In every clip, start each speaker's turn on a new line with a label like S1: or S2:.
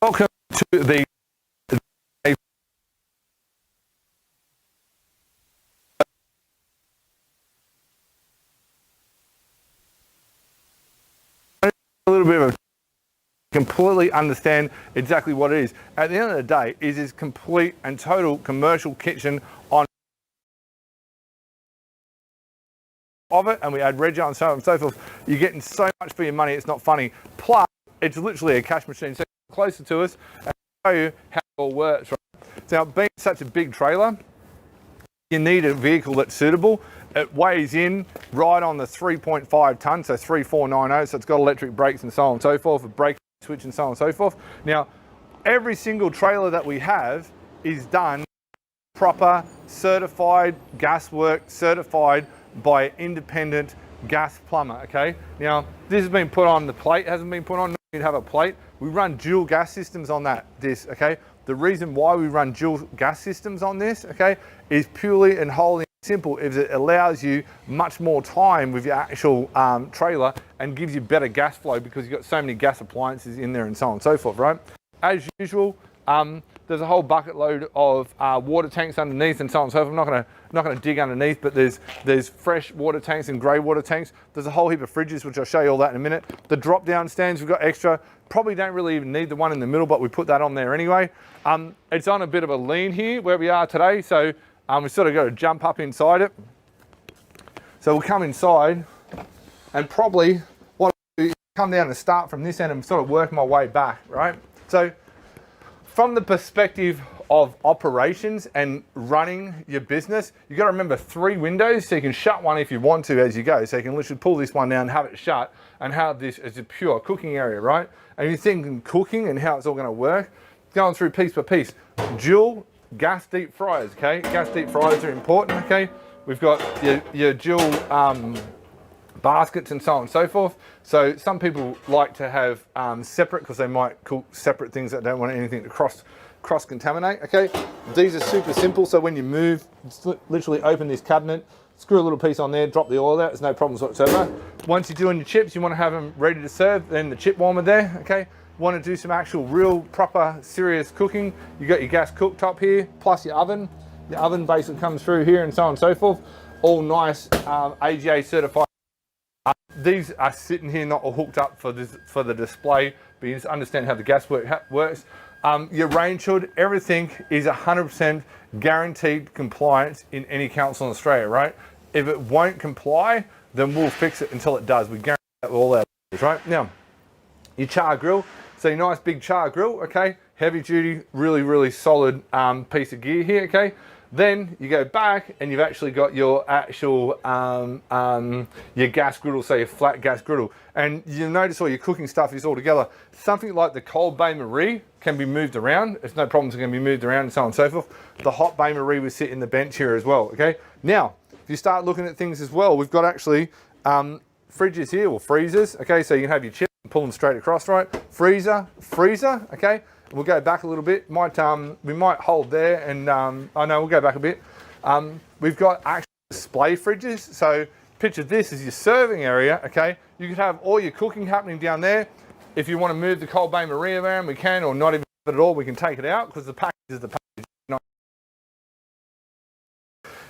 S1: Welcome to the a little bit of a completely understand exactly what it is. At the end of the day, it is complete and total commercial kitchen on of it, and we add reg on, so on and so forth. You're getting so much for your money, it's not funny. Plus, it's literally a cash machine. So closer to us and show you how it all works. Right? So being such a big trailer, you need a vehicle that's suitable. It weighs in right on the 3.5 tonne, so 3490, so it's got electric brakes and so on and so forth, a brake switch and so on and so forth. Now, every single trailer that we have is done proper, certified gas work, certified by an independent gas plumber, okay? Now, this has been put on the plate, hasn't been put on, you'd have a plate. We run dual gas systems on this, okay? The reason why we run dual gas systems on this, okay, is purely and wholly simple, is it allows you much more time with your actual trailer and gives you better gas flow because you've got so many gas appliances in there and so on and so forth, right? As usual, there's a whole bucket load of water tanks underneath and so on and so forth. I'm not gonna dig underneath, but there's fresh water tanks and grey water tanks. There's a whole heap of fridges, which I'll show you all that in a minute. The drop down stands, we've got extra. Probably don't really even need the one in the middle, but we put that on there anyway. It's on a bit of a lean here where we are today, so we sort of got to jump up inside it. So we'll come inside and probably what I'll do is come down and start from this end and sort of work my way back, right? So from the perspective of operations and running your business, you've got to remember 3 windows, so you can shut one if you want to as you go. So you can literally pull this one down, have it shut, and have this as a pure cooking area, right? And you're thinking cooking and how it's all going to work, going through piece by piece. Dual gas deep fryers, okay? Gas deep fryers are important, okay? We've got your dual baskets and so on and so forth. So some people like to have separate because they might cook separate things that don't want anything to cross contaminate, okay? These are super simple, so when you move, just literally open this cabinet, screw a little piece on there, drop the oil out, there's no problems whatsoever. Once you're doing your chips, you want to have them ready to serve, then the chip warmer there, okay? Want to do some actual real proper serious cooking, you got your gas cooktop here, plus your oven. The oven basically comes through here and so on and so forth. All nice AGA certified. These are sitting here not all hooked up for the display, but you just understand how the gas works. Your range hood, everything is 100% guaranteed compliance in any council in Australia, right? If it won't comply, then we'll fix it until it does. We guarantee that with all our right? Now, your Char grill, so your nice big Char grill, okay? Heavy duty, really, really solid piece of gear here, okay? Then you go back and you've actually got your actual, your gas griddle, so your flat gas griddle. And you'll notice all your cooking stuff is all together. Something like the cold bain marie can be moved around. There's no problems, it can be moved around and so on and so forth. The hot bain marie will sit in the bench here as well, okay? Now, if you start looking at things as well, we've got actually fridges here, or freezers, okay? So you can have your chips and pull them straight across, right? Freezer, okay? We'll go back a little bit. We might hold there and, oh no, we'll go back a bit. We've got actual display fridges. So picture this as your serving area, okay? You could have all your cooking happening down there. If you want to move the cold bain marie around, we can, or not even at all, we can take it out because the package is the package.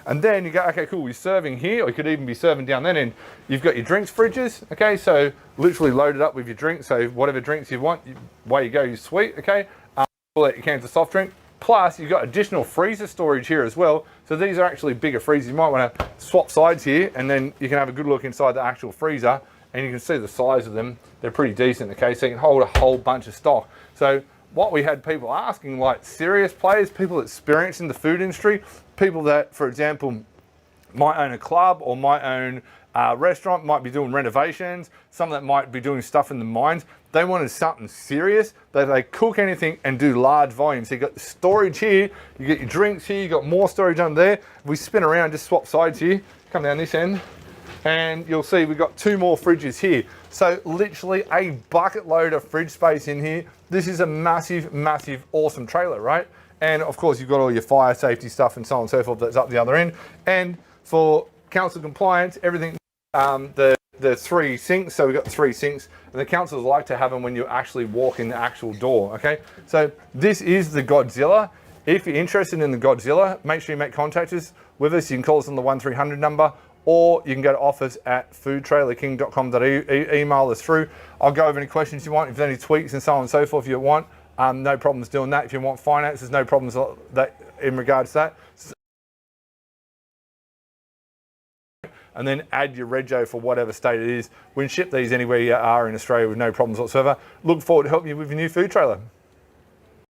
S1: And then you go, okay, cool, we're serving here, or you could even be serving down there, and you've got your drinks fridges, okay, so literally loaded up with your drinks, so whatever drinks you want, away you go, you're sweet, okay, pull out your cans of soft drink, plus you've got additional freezer storage here as well, so these are actually bigger freezers. You might want to swap sides here, and then you can have a good look inside the actual freezer, and you can see the size of them, they're pretty decent, okay, so you can hold a whole bunch of stock. So what we had people asking, like serious players, people experienced in the food industry, people that, for example, might own a club or might own a restaurant, might be doing renovations, some that might be doing stuff in the mines. They wanted something serious, that they cook anything and do large volumes. So you got the storage here, you get your drinks here, you got more storage under there. We spin around, just swap sides here, come down this end, and you'll see we've got 2 more fridges here. So literally a bucket load of fridge space in here. This is a massive, massive, awesome trailer, right? And of course, you've got all your fire safety stuff and so on and so forth that's up the other end. And for council compliance, everything, the the 3 sinks, so we've got the 3 sinks, and the councils like to have them when you actually walk in the actual door, okay? So this is the Godzilla. If you're interested in the Godzilla, make sure you make contact with us. You can call us on the 1300 number, or you can go to office@foodtrailerking.com.au, email us through. I'll go over any questions you want. If there's any tweaks and so on and so forth you want, no problems doing that. If you want finances, no problems that in regards to that. And then add your rego for whatever state it is. We can ship these anywhere you are in Australia with no problems whatsoever. Look forward to helping you with your new food trailer.